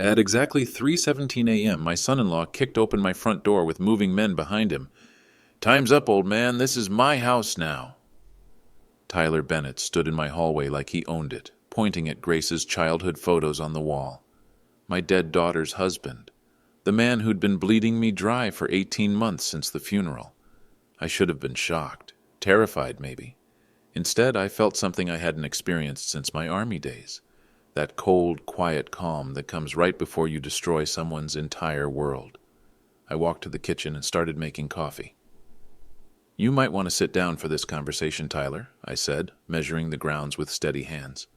At exactly 3:17 a.m., my son-in-law kicked open my front door with moving men behind him. "Time's up, old man. This is my house now." Tyler Bennett stood in my hallway like he owned it, pointing at Grace's childhood photos on the wall. My dead daughter's husband. The man who'd been bleeding me dry for 18 months since the funeral. I should have been shocked, terrified maybe. Instead, I felt something I hadn't experienced since my army days. That cold, quiet calm that comes right before you destroy someone's entire world. I walked to the kitchen and started making coffee. "You might want to sit down for this conversation, Tyler," I said, measuring the grounds with steady hands.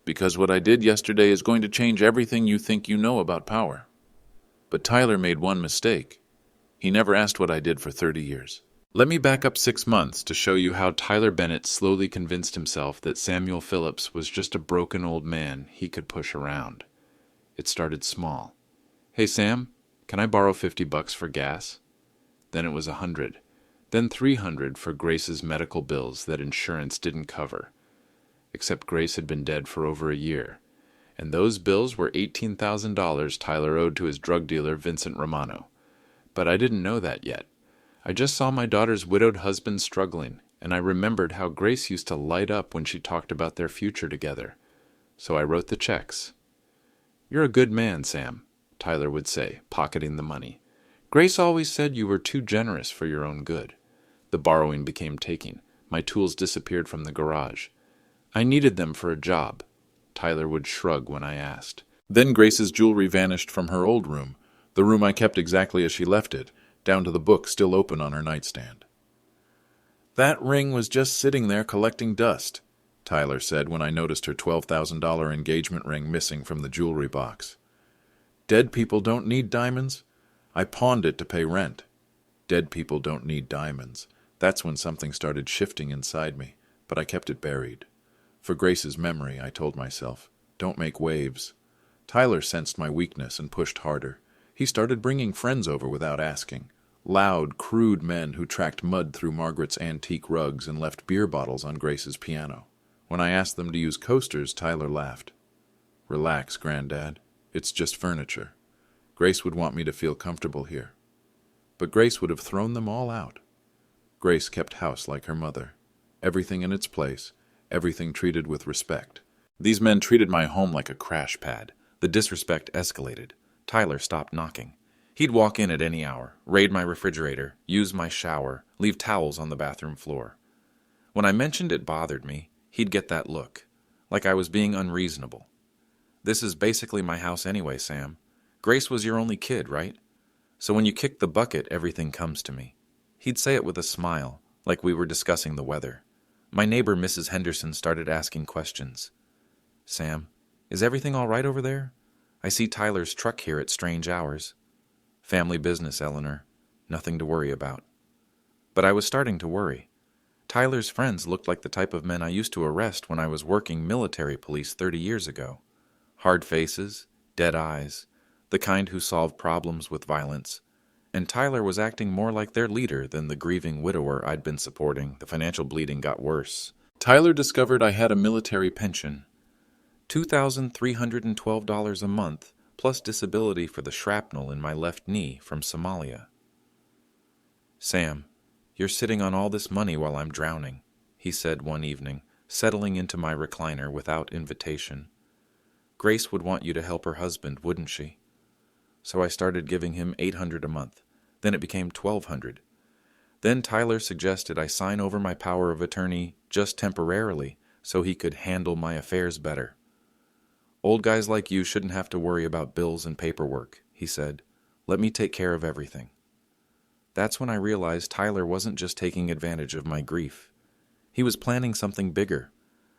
"Because what I did yesterday is going to change everything you think you know about power." But Tyler made one mistake. He never asked what I did for 30 years. Let me back up 6 months to show you how Tyler Bennett slowly convinced himself that Samuel Phillips was just a broken old man he could push around. It started small. "Hey, Sam, can I borrow $50 for gas?" Then it was 100. Then 300 for Grace's medical bills that insurance didn't cover. Except Grace had been dead for over a year. And those bills were $18,000 Tyler owed to his drug dealer, Vincent Romano. But I didn't know that yet. I just saw my daughter's widowed husband struggling, and I remembered how Grace used to light up when she talked about their future together. So I wrote the checks. "You're a good man, Sam," Tyler would say, pocketing the money. "Grace always said you were too generous for your own good." The borrowing became taking. My tools disappeared from the garage. "I needed them for a job." Tyler would shrug when I asked. Then Grace's jewelry vanished from her old room, the room I kept exactly as she left it, down to the book still open on her nightstand. "That ring was just sitting there collecting dust," Tyler said when I noticed her $12,000 engagement ring missing from the jewelry box. "Dead people don't need diamonds. I pawned it to pay rent. Dead people don't need diamonds." That's when something started shifting inside me, but I kept it buried. For Grace's memory, I told myself, don't make waves. Tyler sensed my weakness and pushed harder. He started bringing friends over without asking. Loud, crude men who tracked mud through Margaret's antique rugs and left beer bottles on Grace's piano. When I asked them to use coasters, Tyler laughed. "Relax, Granddad. It's just furniture. Grace would want me to feel comfortable here." But Grace would have thrown them all out. Grace kept house like her mother. Everything in its place, everything treated with respect. These men treated my home like a crash pad. The disrespect escalated. Tyler stopped knocking. He'd walk in at any hour, raid my refrigerator, use my shower, leave towels on the bathroom floor. When I mentioned it bothered me, he'd get that look, like I was being unreasonable. "This is basically my house anyway, Sam. Grace was your only kid, right? So when you kick the bucket, everything comes to me." He'd say it with a smile, like we were discussing the weather. My neighbor, Mrs. Henderson, started asking questions. "Sam, is everything all right over there? I see Tyler's truck here at strange hours." "Family business, Eleanor. Nothing to worry about." But I was starting to worry. Tyler's friends looked like the type of men I used to arrest when I was working military police 30 years ago. Hard faces, dead eyes, the kind who solved problems with violence. And Tyler was acting more like their leader than the grieving widower I'd been supporting. The financial bleeding got worse. Tyler discovered I had a military pension. $2,312 a month, plus disability for the shrapnel in my left knee from Somalia. "Sam, you're sitting on all this money while I'm drowning," he said one evening, settling into my recliner without invitation. "Grace would want you to help her husband, wouldn't she?" So I started giving him $800 a month. Then it became $1,200. Then Tyler suggested I sign over my power of attorney just temporarily so he could handle my affairs better. "Old guys like you shouldn't have to worry about bills and paperwork," he said. "Let me take care of everything." That's when I realized Tyler wasn't just taking advantage of my grief. He was planning something bigger.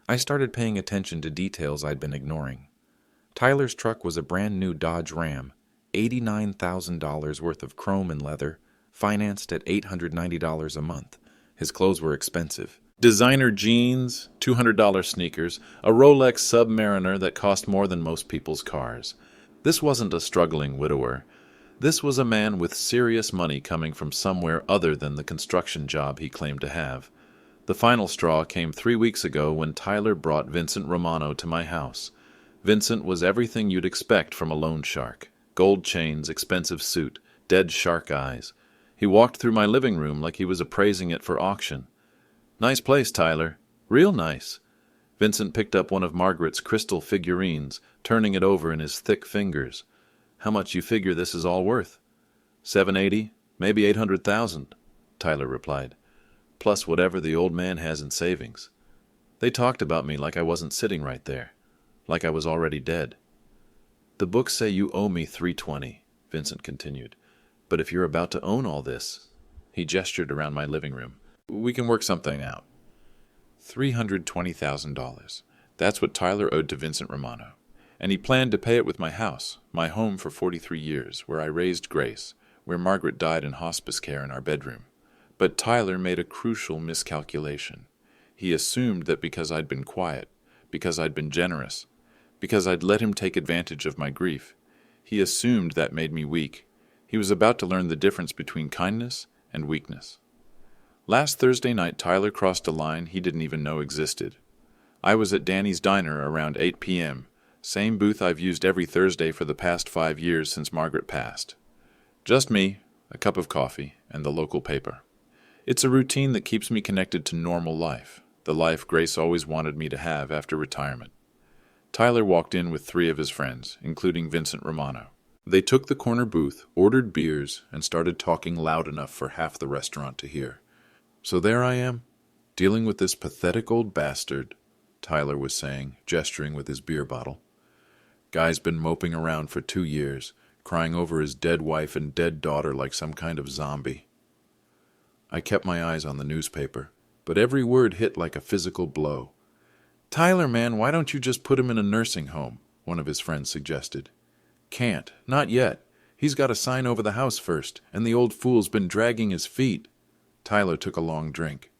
I started paying attention to details I'd been ignoring. Tyler's truck was a brand new Dodge Ram, $89,000 worth of chrome and leather, financed at $890 a month. His clothes were expensive. Designer jeans, $200 sneakers, a Rolex Submariner that cost more than most people's cars. This wasn't a struggling widower. This was a man with serious money coming from somewhere other than the construction job he claimed to have. The final straw came 3 weeks ago when Tyler brought Vincent Romano to my house. Vincent was everything you'd expect from a loan shark. Gold chains, expensive suit, dead shark eyes. He walked through my living room like he was appraising it for auction. "Nice place, Tyler. Real nice." Vincent picked up one of Margaret's crystal figurines, turning it over in his thick fingers. "How much you figure this is all worth?" "780, maybe 800,000, Tyler replied. "Plus whatever the old man has in savings." They talked about me like I wasn't sitting right there, like I was already dead. "The books say you owe me 320, Vincent continued. "But if you're about to own all this," he gestured around my living room, "we can work something out." $320,000. That's what Tyler owed to Vincent Romano. And he planned to pay it with my house, my home for 43 years, where I raised Grace, where Margaret died in hospice care in our bedroom. But Tyler made a crucial miscalculation. He assumed that because I'd been quiet, because I'd been generous, because I'd let him take advantage of my grief, he assumed that made me weak. He was about to learn the difference between kindness and weakness. Last Thursday night, Tyler crossed a line he didn't even know existed. I was at Danny's Diner around 8 p.m., same booth I've used every Thursday for the past 5 years since Margaret passed. Just me, a cup of coffee, and the local paper. It's a routine that keeps me connected to normal life, the life Grace always wanted me to have after retirement. Tyler walked in with 3 of his friends, including Vincent Romano. They took the corner booth, ordered beers, and started talking loud enough for half the restaurant to hear. "So there I am, dealing with this pathetic old bastard," Tyler was saying, gesturing with his beer bottle. "Guy's been moping around for 2 years, crying over his dead wife and dead daughter like some kind of zombie." I kept my eyes on the newspaper, but every word hit like a physical blow. "Tyler, man, why don't you just put him in a nursing home?" one of his friends suggested. "Can't, not yet. He's got to sign over the house first, and the old fool's been dragging his feet." Tyler took a long drink.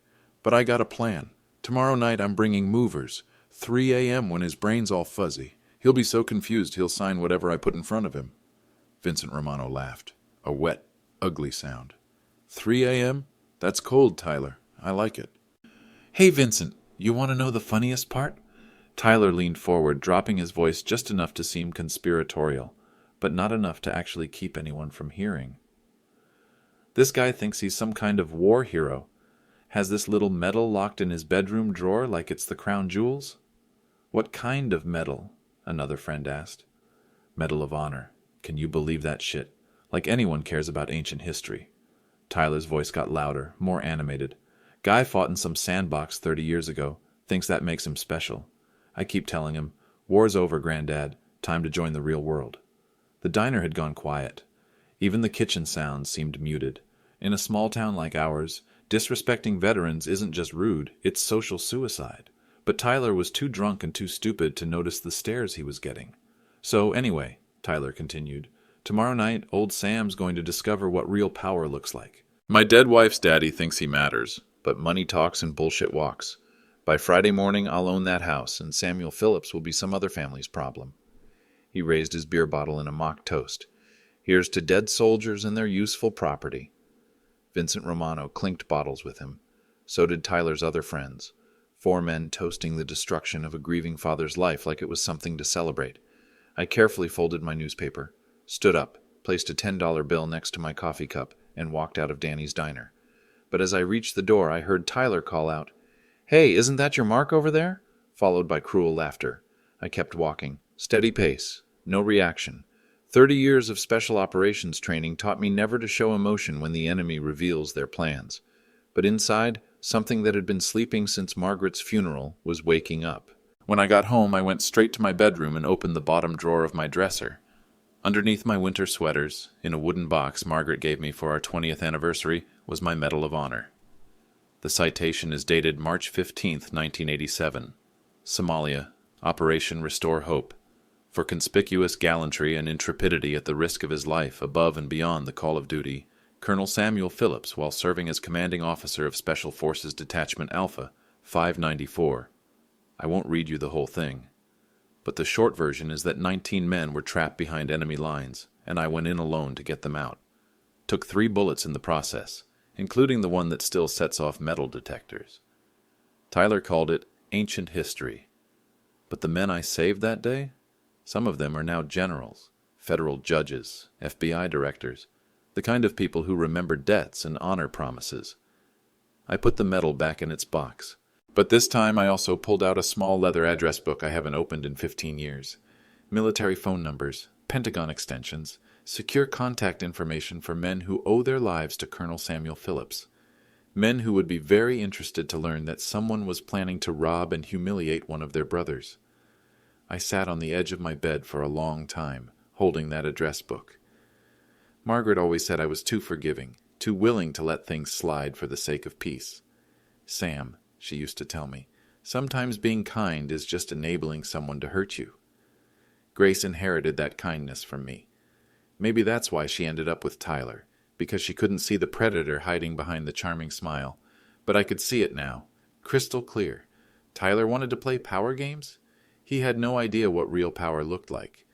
"But I got a plan. Tomorrow night I'm bringing movers. 3 a.m. when his brain's all fuzzy. He'll be so confused he'll sign whatever I put in front of him." Vincent Romano laughed. A wet, ugly sound. 3 a.m.? That's cold, Tyler. I like it. "Hey, Vincent, you want to know the funniest part?" Tyler leaned forward, dropping his voice just enough to seem conspiratorial, but not enough to actually keep anyone from hearing. "This guy thinks he's some kind of war hero. Has this little medal locked in his bedroom drawer like it's the crown jewels." "What kind of medal?" another friend asked. "Medal of Honor. Can you believe that shit? Like anyone cares about ancient history." Tyler's voice got louder, more animated. "Guy fought in some sandbox 30 years ago. Thinks that makes him special. I keep telling him, 'War's over, Granddad. Time to join the real world.'" The diner had gone quiet. Even the kitchen sounds seemed muted. In a small town like ours, disrespecting veterans isn't just rude, it's social suicide. But Tyler was too drunk and too stupid to notice the stares he was getting. "So anyway," Tyler continued, "tomorrow night, old Sam's going to discover what real power looks like. My dead wife's daddy thinks he matters, but money talks and bullshit walks. By Friday morning, I'll own that house, and Samuel Phillips will be some other family's problem." He raised his beer bottle in a mock toast. "Here's to dead soldiers and their useful property." Vincent Romano clinked bottles with him. So did Tyler's other friends. 4 men toasting the destruction of a grieving father's life like it was something to celebrate. I carefully folded my newspaper, stood up, placed a $10 bill next to my coffee cup, and walked out of Danny's Diner. But as I reached the door, I heard Tyler call out, "Hey, isn't that your mark over there?" followed by cruel laughter. I kept walking. Steady pace. No reaction. 30 years of special operations training taught me never to show emotion when the enemy reveals their plans. But inside, something that had been sleeping since Margaret's funeral was waking up. When I got home, I went straight to my bedroom and opened the bottom drawer of my dresser. Underneath my winter sweaters, in a wooden box Margaret gave me for our 20th anniversary, was my Medal of Honor. The citation is dated March 15th, 1987. Somalia, Operation Restore Hope. For conspicuous gallantry and intrepidity at the risk of his life above and beyond the call of duty, Colonel Samuel Phillips, while serving as commanding officer of Special Forces Detachment Alpha, 594. I won't read you the whole thing, but the short version is that 19 men were trapped behind enemy lines, and I went in alone to get them out. Took 3 bullets in the process, including the one that still sets off metal detectors. Tyler called it ancient history. But the men I saved that day? Some of them are now generals, federal judges, FBI directors, the kind of people who remember debts and honor promises. I put the medal back in its box. But this time I also pulled out a small leather address book I haven't opened in 15 years. Military phone numbers, Pentagon extensions, secure contact information for men who owe their lives to Colonel Samuel Phillips. Men who would be very interested to learn that someone was planning to rob and humiliate one of their brothers. I sat on the edge of my bed for a long time, holding that address book. Margaret always said I was too forgiving, too willing to let things slide for the sake of peace. Sam, she used to tell me, sometimes being kind is just enabling someone to hurt you. Grace inherited that kindness from me. Maybe that's why she ended up with Tyler, because she couldn't see the predator hiding behind the charming smile. But I could see it now, crystal clear. Tyler wanted to play power games? He had no idea what real power looked like.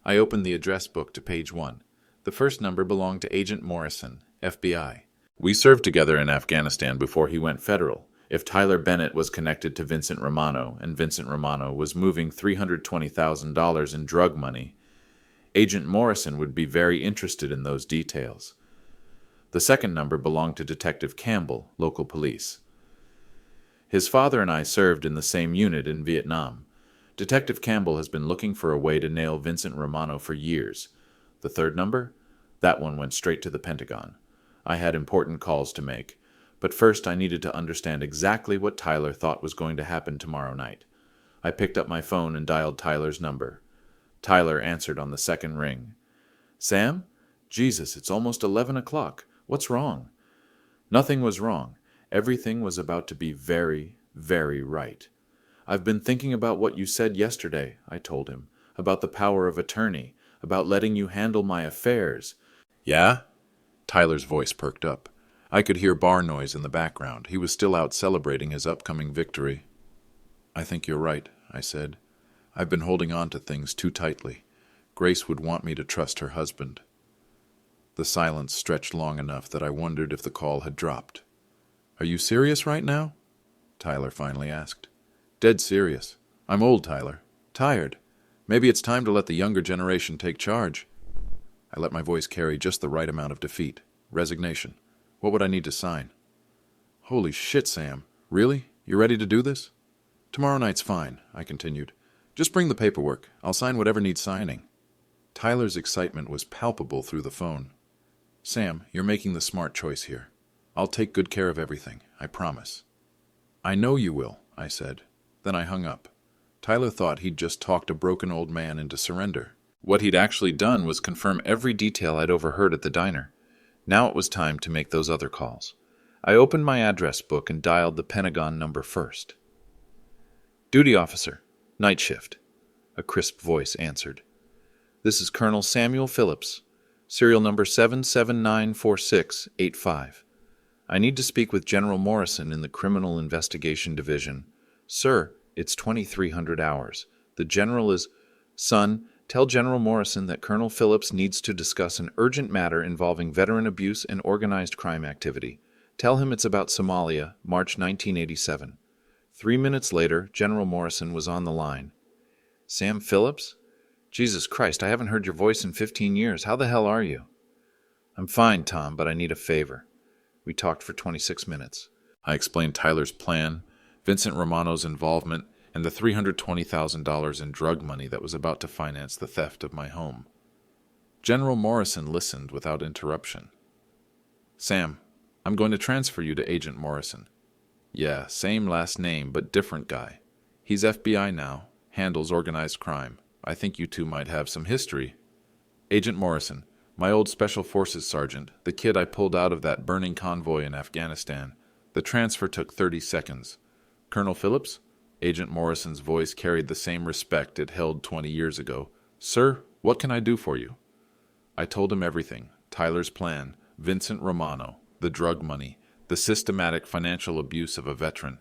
I opened the address book to page 1. The first number belonged to Agent Morrison, FBI. We served together in Afghanistan before he went federal. If Tyler Bennett was connected to Vincent Romano, and Vincent Romano was moving $320,000 in drug money, Agent Morrison would be very interested in those details. The second number belonged to Detective Campbell, local police. His father and I served in the same unit in Vietnam. Detective Campbell has been looking for a way to nail Vincent Romano for years. The third number? That one went straight to the Pentagon. I had important calls to make. But first I needed to understand exactly what Tyler thought was going to happen tomorrow night. I picked up my phone and dialed Tyler's number. Tyler answered on the second ring. Sam? Jesus, it's almost 11 o'clock. What's wrong? Nothing was wrong. Everything was about to be very, very right. I've been thinking about what you said yesterday, I told him, about the power of attorney, about letting you handle my affairs. Yeah? Tyler's voice perked up. I could hear bar noise in the background. He was still out celebrating his upcoming victory. I think you're right, I said. I've been holding on to things too tightly. Grace would want me to trust her husband. The silence stretched long enough that I wondered if the call had dropped. Are you serious right now? Tyler finally asked. Dead serious. I'm old, Tyler. Tired. Maybe it's time to let the younger generation take charge. I let my voice carry just the right amount of defeat. Resignation. What would I need to sign? Holy shit, Sam. Really? You ready to do this? Tomorrow night's fine, I continued. Just bring the paperwork. I'll sign whatever needs signing. Tyler's excitement was palpable through the phone. Sam, you're making the smart choice here. I'll take good care of everything, I promise. I know you will, I said. Then I hung up. Tyler thought he'd just talked a broken old man into surrender. What he'd actually done was confirm every detail I'd overheard at the diner. Now it was time to make those other calls. I opened my address book and dialed the Pentagon number first. Duty officer, night shift. A crisp voice answered. This is Colonel Samuel Phillips, serial number 7794685. I need to speak with General Morrison in the Criminal Investigation Division. Sir, it's 2300 hours. The general is... Son, tell General Morrison that Colonel Phillips needs to discuss an urgent matter involving veteran abuse and organized crime activity. Tell him it's about Somalia, March 1987. 3 minutes later, General Morrison was on the line. Sam Phillips? Jesus Christ, I haven't heard your voice in 15 years. How the hell are you? I'm fine, Tom, but I need a favor. We talked for 26 minutes. I explained Tyler's plan, Vincent Romano's involvement, and the $320,000 in drug money that was about to finance the theft of my home. General Morrison listened without interruption. Sam, I'm going to transfer you to Agent Morrison. Yeah, same last name, but different guy. He's FBI now, handles organized crime. I think you two might have some history. Agent Morrison, my old Special Forces sergeant, the kid I pulled out of that burning convoy in Afghanistan. The transfer took 30 seconds. Colonel Phillips? Agent Morrison's voice carried the same respect it held 20 years ago. Sir, what can I do for you? I told him everything. Tyler's plan, Vincent Romano, the drug money, the systematic financial abuse of a veteran.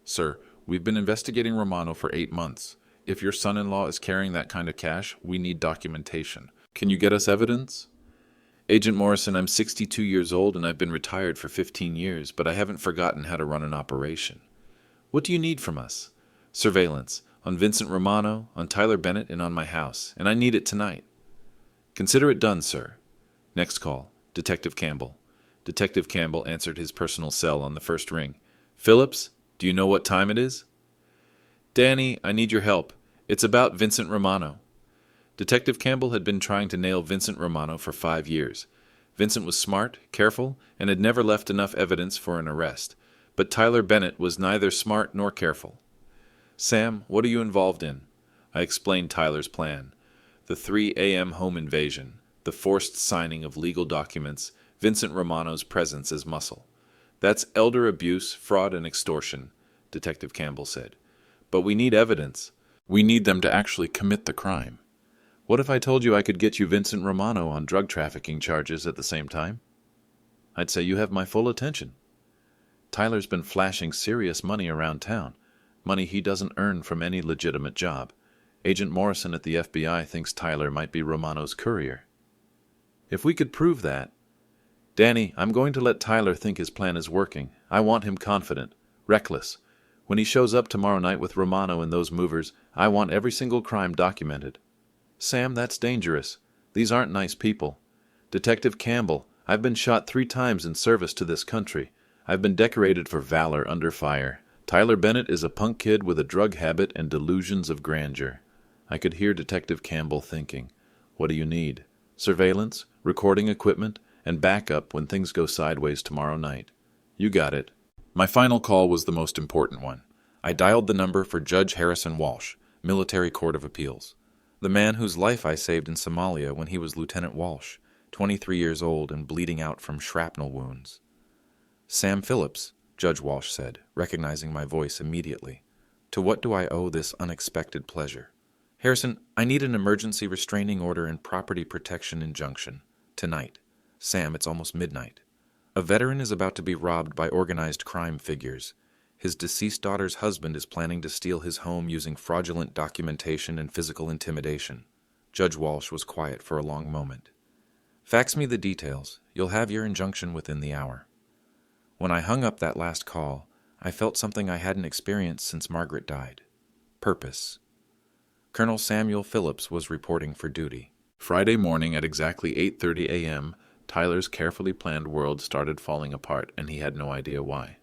Sir, we've been investigating Romano for 8 months. If your son-in-law is carrying that kind of cash, we need documentation. Can you get us evidence? Agent Morrison, I'm 62 years old and I've been retired for 15 years, but I haven't forgotten how to run an operation. What do you need from us? Surveillance, On Vincent Romano, on Tyler Bennett, and on my house, and I need it tonight. Consider it done, sir. Next call. Detective Campbell. Detective Campbell answered his personal cell on the first ring. Phillips, do you know what time it is? Danny, I need your help. It's about Vincent Romano. Detective Campbell had been trying to nail Vincent Romano for 5 years. Vincent was smart, careful, and had never left enough evidence for an arrest. But Tyler Bennett was neither smart nor careful. Sam, what are you involved in? I explained Tyler's plan. The 3 a.m. home invasion, the forced signing of legal documents, Vincent Romano's presence as muscle. That's elder abuse, fraud, and extortion, Detective Campbell said. But we need evidence. We need them to actually commit the crime. What if I told you I could get you Vincent Romano on drug trafficking charges at the same time? I'd say you have my full attention. Tyler's been flashing serious money around town, money he doesn't earn from any legitimate job. Agent Morrison at the FBI thinks Tyler might be Romano's courier. If we could prove that... Danny, I'm going to let Tyler think his plan is working. I want him confident, reckless. When he shows up tomorrow night with Romano and those movers, I want every single crime documented. Sam, that's dangerous. These aren't nice people. Detective Campbell, I've been shot 3 times in service to this country. I've been decorated for valor under fire. Tyler Bennett is a punk kid with a drug habit and delusions of grandeur. I could hear Detective Campbell thinking, what do you need? Surveillance, recording equipment, and backup when things go sideways tomorrow night. You got it. My final call was the most important one. I dialed the number for Judge Harrison Walsh, Military Court of Appeals. The man whose life I saved in Somalia when he was Lieutenant Walsh, 23 years old and bleeding out from shrapnel wounds. Sam Phillips, Judge Walsh said, recognizing my voice immediately. To what do I owe this unexpected pleasure? Harrison, I need an emergency restraining order and property protection injunction. Tonight. Sam, it's almost midnight. A veteran is about to be robbed by organized crime figures. His deceased daughter's husband is planning to steal his home using fraudulent documentation and physical intimidation. Judge Walsh was quiet for a long moment. Fax me the details. You'll have your injunction within the hour. When I hung up that last call, I felt something I hadn't experienced since Margaret died. Purpose. Colonel Samuel Phillips was reporting for duty. Friday morning at exactly 8:30 a.m., Tyler's carefully planned world started falling apart, and he had no idea why.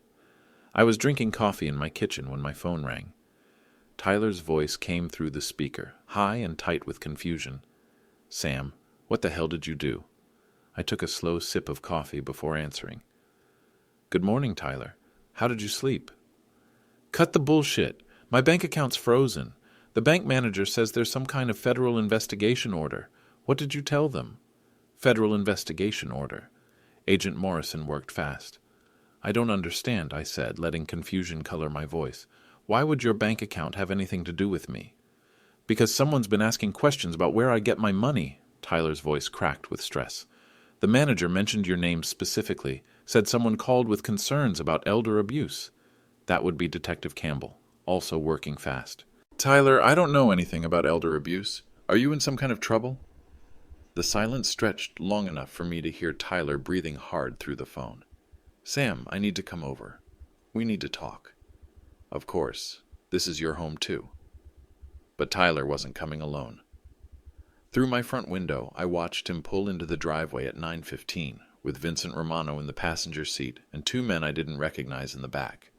I was drinking coffee in my kitchen when my phone rang. Tyler's voice came through the speaker, high and tight with confusion. Sam, what the hell did you do? I took a slow sip of coffee before answering. Good morning, Tyler. How did you sleep? Cut the bullshit. My bank account's frozen. The bank manager says there's some kind of federal investigation order. What did you tell them? Federal investigation order. Agent Morrison worked fast. I don't understand, I said, letting confusion color my voice. Why would your bank account have anything to do with me? Because someone's been asking questions about where I get my money, Tyler's voice cracked with stress. The manager mentioned your name specifically, said someone called with concerns about elder abuse. That would be Detective Campbell, also working fast. Tyler, I don't know anything about elder abuse. Are you in some kind of trouble? The silence stretched long enough for me to hear Tyler breathing hard through the phone. Sam, I need to come over. We need to talk. Of course, this is your home too. But Tyler wasn't coming alone. Through my front window, I watched him pull into the driveway at 9:15, with Vincent Romano in the passenger seat and 2 men I didn't recognize in the back.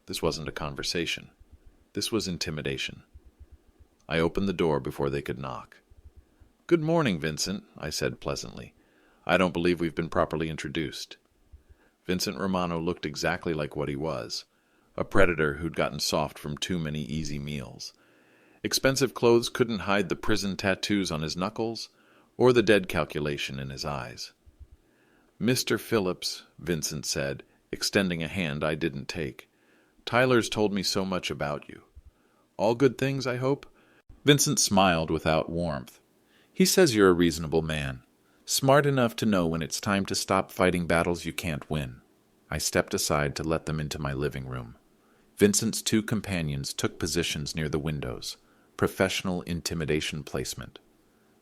This wasn't a conversation. This was intimidation. I opened the door before they could knock. Good morning, Vincent, I said pleasantly. I don't believe we've been properly introduced. Vincent Romano looked exactly like what he was, a predator who'd gotten soft from too many easy meals. Expensive clothes couldn't hide the prison tattoos on his knuckles or the dead calculation in his eyes. Mr. Phillips, Vincent said, extending a hand I didn't take. Tyler's told me so much about you. All good things, I hope? Vincent smiled without warmth. He says you're a reasonable man, smart enough to know when it's time to stop fighting battles you can't win. I stepped aside to let them into my living room. Vincent's 2 companions took positions near the windows, professional intimidation placement.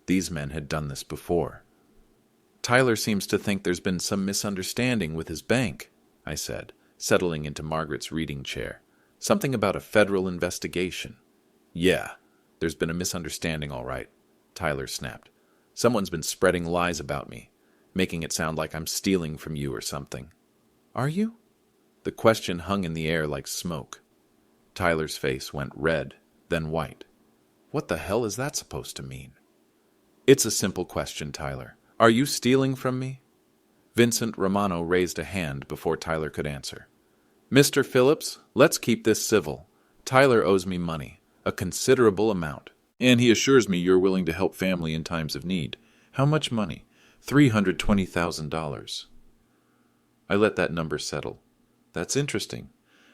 These men had done this before. Tyler seems to think there's been some misunderstanding with his bank, I said, settling into Margaret's reading chair. Something about a federal investigation. Yeah, there's been a misunderstanding, all right, Tyler snapped. Someone's been spreading lies about me, making it sound like I'm stealing from you or something. Are you? The question hung in the air like smoke. Tyler's face went red, then white. What the hell is that supposed to mean? It's a simple question, Tyler. Are you stealing from me? Vincent Romano raised a hand before Tyler could answer. Mr. Phillips, let's keep this civil. Tyler owes me money, a considerable amount, and he assures me you're willing to help family in times of need. How much money? $320,000. I let that number settle. That's interesting.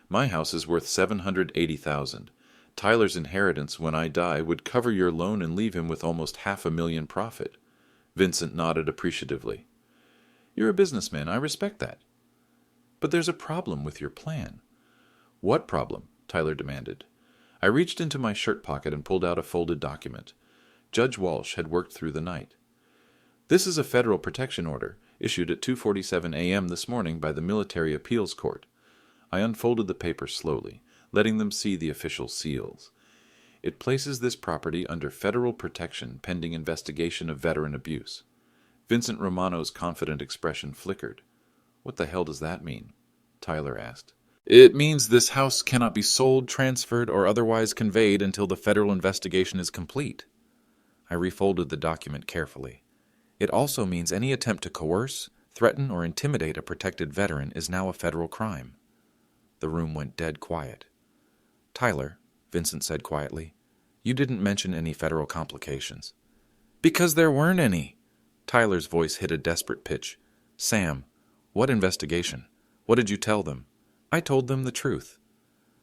My house is worth $780,000. Tyler's inheritance when I die would cover your loan and leave him with almost $500,000 profit. Vincent nodded appreciatively. You're a businessman, I respect that. But there's a problem with your plan. What problem? Tyler demanded. I reached into my shirt pocket and pulled out a folded document. Judge Walsh had worked through the night. This is a federal protection order, issued at 2:47 a.m. this morning by the Military Appeals Court. I unfolded the paper slowly, letting them see the official seals. It places this property under federal protection pending investigation of veteran abuse. Vincent Romano's confident expression flickered. What the hell does that mean? Tyler asked. It means this house cannot be sold, transferred, or otherwise conveyed until the federal investigation is complete. I refolded the document carefully. It also means any attempt to coerce, threaten, or intimidate a protected veteran is now a federal crime. The room went dead quiet. Tyler, Vincent said quietly, you didn't mention any federal complications. Because there weren't any. Tyler's voice hit a desperate pitch. Sam, what investigation? What did you tell them? I told them the truth.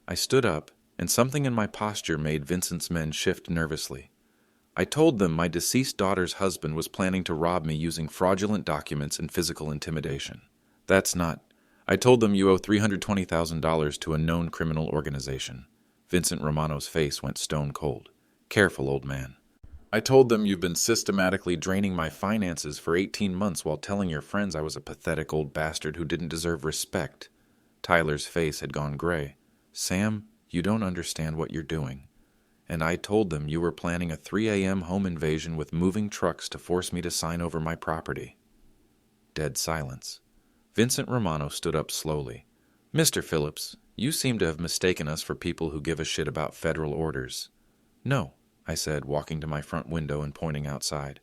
I stood up, and something in my posture made Vincent's men shift nervously. I told them my deceased daughter's husband was planning to rob me using fraudulent documents and physical intimidation. That's not... I told them you owe $320,000 to a known criminal organization. Vincent Romano's face went stone cold. Careful, old man. I told them you've been systematically draining my finances for 18 months while telling your friends I was a pathetic old bastard who didn't deserve respect. Tyler's face had gone gray. Sam, you don't understand what you're doing. And I told them you were planning a 3 a.m. home invasion with moving trucks to force me to sign over my property. Dead silence. Vincent Romano stood up slowly. Mr. Phillips, you seem to have mistaken us for people who give a shit about federal orders. No, I said, walking to my front window and pointing outside.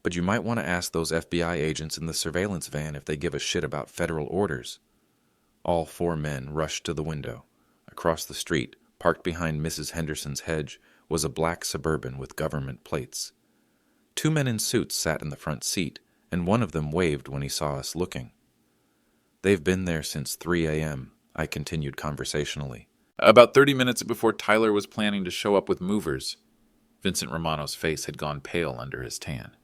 But you might want to ask those FBI agents in the surveillance van if they give a shit about federal orders. All 4 men rushed to the window. Across the street, parked behind Mrs. Henderson's hedge, was a black Suburban with government plates. 2 men in suits sat in the front seat, and one of them waved when he saw us looking. They've been there since 3 a.m., I continued conversationally. About 30 minutes before Tyler was planning to show up with movers. Vincent Romano's face had gone pale under his tan.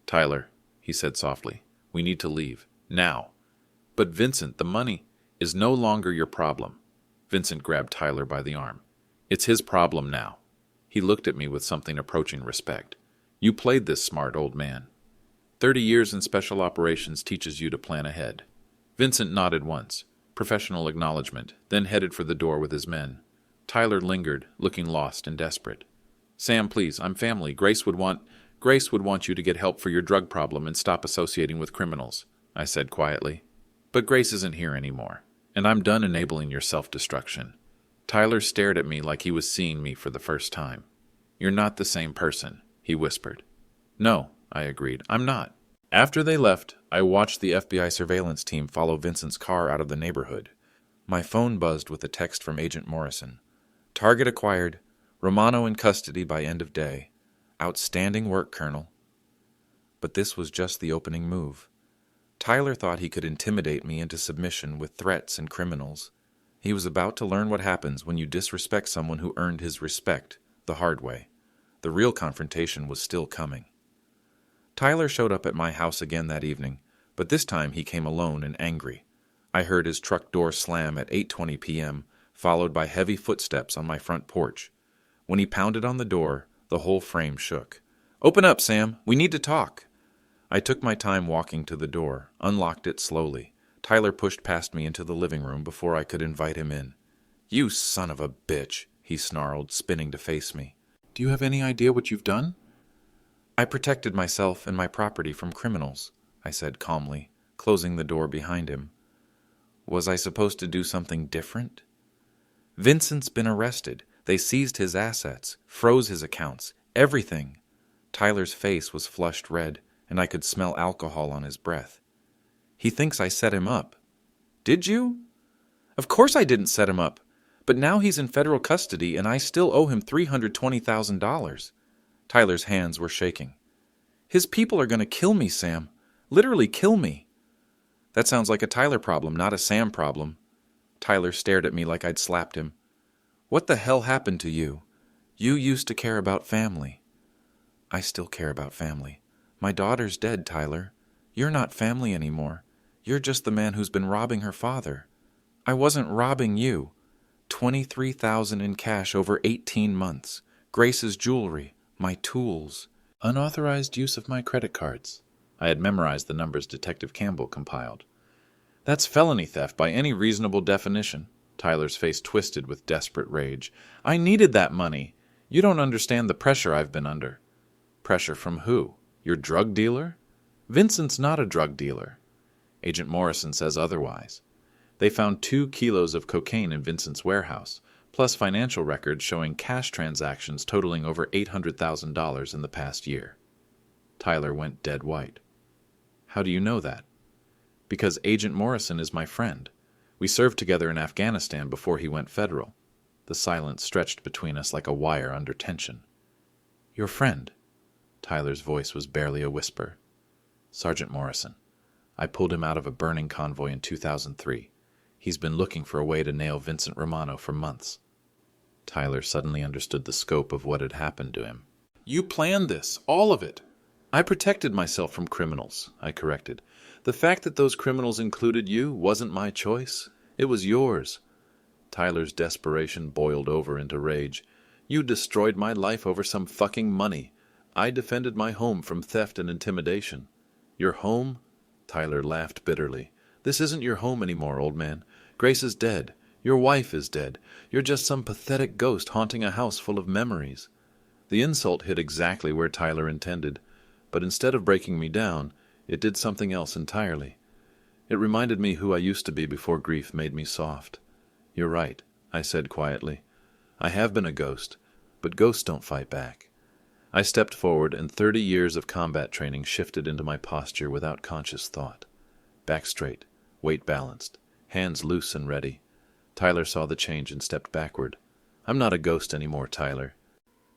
Tyler, he said softly, we need to leave. Now. But Vincent, the money is no longer your problem. Vincent grabbed Tyler by the arm. It's his problem now. He looked at me with something approaching respect. You played this smart, old man. 30 years in special operations teaches you to plan ahead. Vincent nodded once, professional acknowledgement, then headed for the door with his men. Tyler lingered, looking lost and desperate. Sam, please, I'm family. Grace would want you to get help for your drug problem and stop associating with criminals, I said quietly. But Grace isn't here anymore, and I'm done enabling your self-destruction. Tyler stared at me like he was seeing me for the first time. You're not the same person, he whispered. No, I agreed, I'm not. After they left, I watched the FBI surveillance team follow Vincent's car out of the neighborhood. My phone buzzed with a text from Agent Morrison. Target acquired. Romano in custody by end of day. Outstanding work, Colonel. But this was just the opening move. Tyler thought he could intimidate me into submission with threats and criminals. He was about to learn what happens when you disrespect someone who earned his respect, the hard way. The real confrontation was still coming. Tyler showed up at my house again that evening, but this time he came alone and angry. I heard his truck door slam at 8:20 p.m., followed by heavy footsteps on my front porch. When he pounded on the door, the whole frame shook. Open up, Sam. We need to talk. I took my time walking to the door, unlocked it slowly. Tyler pushed past me into the living room before I could invite him in. You son of a bitch, he snarled, spinning to face me. Do you have any idea what you've done? I protected myself and my property from criminals, I said calmly, closing the door behind him. Was I supposed to do something different? Vincent's been arrested. They seized his assets, froze his accounts, everything. Tyler's face was flushed red, and I could smell alcohol on his breath. He thinks I set him up. Did you? Of course I didn't set him up. But now he's in federal custody, and I still owe him $320,000. Tyler's hands were shaking. His people are going to kill me, Sam. Literally kill me. That sounds like a Tyler problem, not a Sam problem. Tyler stared at me like I'd slapped him. What the hell happened to you? You used to care about family. I still care about family. My daughter's dead, Tyler. You're not family anymore. You're just the man who's been robbing her father. I wasn't robbing you. $23,000 in cash over 18 months. Grace's jewelry. My tools. Unauthorized use of my credit cards. I had memorized the numbers Detective Campbell compiled. That's felony theft by any reasonable definition. Tyler's face twisted with desperate rage. I needed that money. You don't understand the pressure I've been under. Pressure from who? Your drug dealer? Vincent's not a drug dealer. Agent Morrison says otherwise. They found 2 kilos of cocaine in Vincent's warehouse, plus financial records showing cash transactions totaling over $800,000 in the past year. Tyler went dead white. How do you know that? Because Agent Morrison is my friend. We served together in Afghanistan before he went federal. The silence stretched between us like a wire under tension. Your friend? Tyler's voice was barely a whisper. Sergeant Morrison. I pulled him out of a burning convoy in 2003. He's been looking for a way to nail Vincent Romano for months. Tyler suddenly understood the scope of what had happened to him. You planned this, all of it. I protected myself from criminals, I corrected. The fact that those criminals included you wasn't my choice. It was yours. Tyler's desperation boiled over into rage. You destroyed my life over some fucking money. I defended my home from theft and intimidation. Your home? Tyler laughed bitterly. This isn't your home anymore, old man. Grace is dead. Your wife is dead. You're just some pathetic ghost haunting a house full of memories. The insult hit exactly where Tyler intended, but instead of breaking me down, it did something else entirely. It reminded me who I used to be before grief made me soft. You're right, I said quietly. I have been a ghost, but ghosts don't fight back. I stepped forward, and 30 years of combat training shifted into my posture without conscious thought. Back straight, weight balanced, hands loose and ready. Tyler saw the change and stepped backward. I'm not a ghost anymore, Tyler.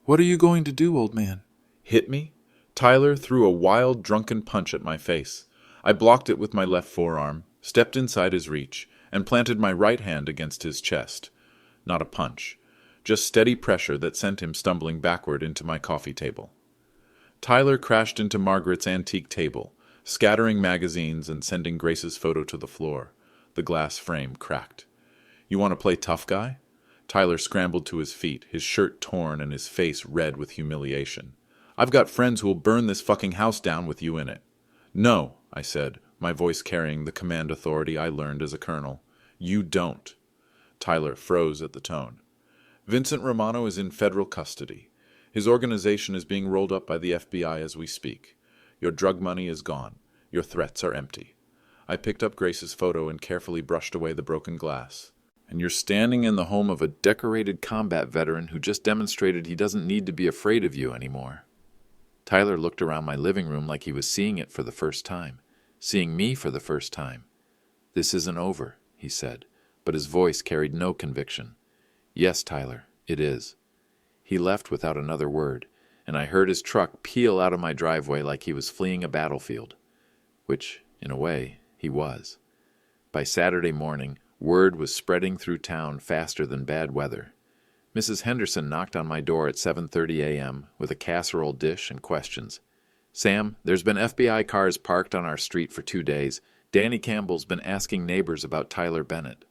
What are you going to do, old man? Hit me? Tyler threw a wild, drunken punch at my face. I blocked it with my left forearm, stepped inside his reach, and planted my right hand against his chest. Not a punch, just steady pressure that sent him stumbling backward into my coffee table. Tyler crashed into Margaret's antique table, scattering magazines and sending Grace's photo to the floor. The glass frame cracked. You want to play tough guy? Tyler scrambled to his feet, his shirt torn and his face red with humiliation. I've got friends who will burn this fucking house down with you in it. No, I said, my voice carrying the command authority I learned as a colonel. You don't. Tyler froze at the tone. Vincent Romano is in federal custody. His organization is being rolled up by the FBI as we speak. Your drug money is gone. Your threats are empty. I picked up Grace's photo and carefully brushed away the broken glass. And you're standing in the home of a decorated combat veteran who just demonstrated he doesn't need to be afraid of you anymore. Tyler looked around my living room like he was seeing it for the first time, seeing me for the first time. This isn't over, he said, but his voice carried no conviction. Yes, Tyler, it is. He left without another word, and I heard his truck peel out of my driveway like he was fleeing a battlefield, which, in a way, he was. By Saturday morning, word was spreading through town faster than bad weather. Mrs. Henderson knocked on my door at 7:30 a.m. with a casserole dish and questions. Sam, there's been FBI cars parked on our street for 2 days. Danny Campbell's been asking neighbors about Tyler Bennett.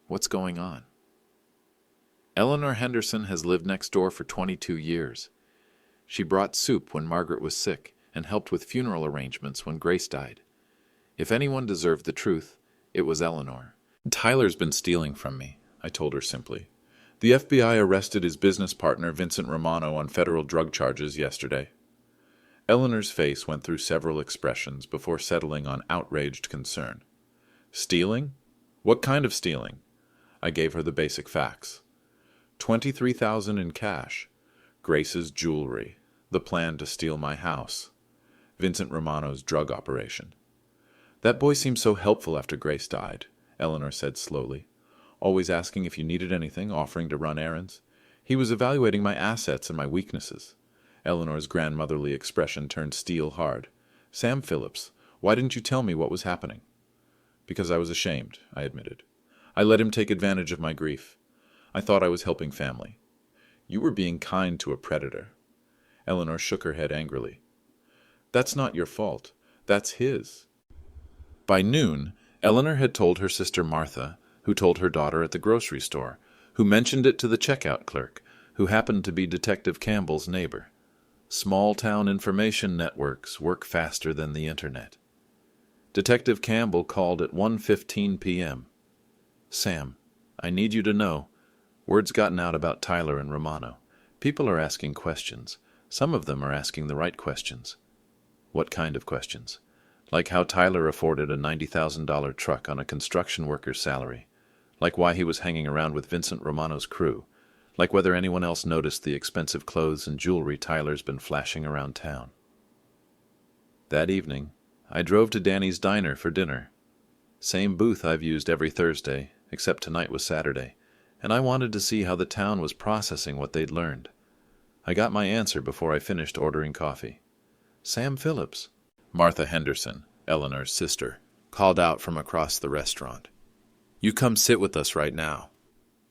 What's going on? Eleanor Henderson has lived next door for 22 years. She brought soup when Margaret was sick and helped with funeral arrangements when Grace died. If anyone deserved the truth, it was Eleanor. Tyler's been stealing from me, I told her simply. The FBI arrested his business partner Vincent Romano on federal drug charges yesterday. Eleanor's face went through several expressions before settling on outraged concern. Stealing? What kind of stealing? I gave her the basic facts. $23,000 in cash. Grace's jewelry. The plan to steal my house. Vincent Romano's drug operation. That boy seemed so helpful after Grace died, Eleanor said slowly. Always asking if you needed anything, offering to run errands. He was evaluating my assets and my weaknesses. Eleanor's grandmotherly expression turned steel hard. Sam Phillips, why didn't you tell me what was happening? Because I was ashamed, I admitted. I let him take advantage of my grief. I thought I was helping family. You were being kind to a predator. Eleanor shook her head angrily. That's not your fault. That's his. By noon, Eleanor had told her sister Martha, who told her daughter at the grocery store, who mentioned it to the checkout clerk, who happened to be Detective Campbell's neighbor. Small-town information networks work faster than the internet. Detective Campbell called at 1:15 p.m. Sam, I need you to know, word's gotten out about Tyler and Romano. People are asking questions. Some of them are asking the right questions. What kind of questions? Like how Tyler afforded a $90,000 truck on a construction worker's salary. Like why he was hanging around with Vincent Romano's crew. Like whether anyone else noticed the expensive clothes and jewelry Tyler's been flashing around town. That evening, I drove to Danny's Diner for dinner. Same booth I've used every Thursday, except tonight was Saturday, and I wanted to see how the town was processing what they'd learned. I got my answer before I finished ordering coffee. Sam Phillips, Martha Henderson, Eleanor's sister, called out from across the restaurant. You come sit with us right now.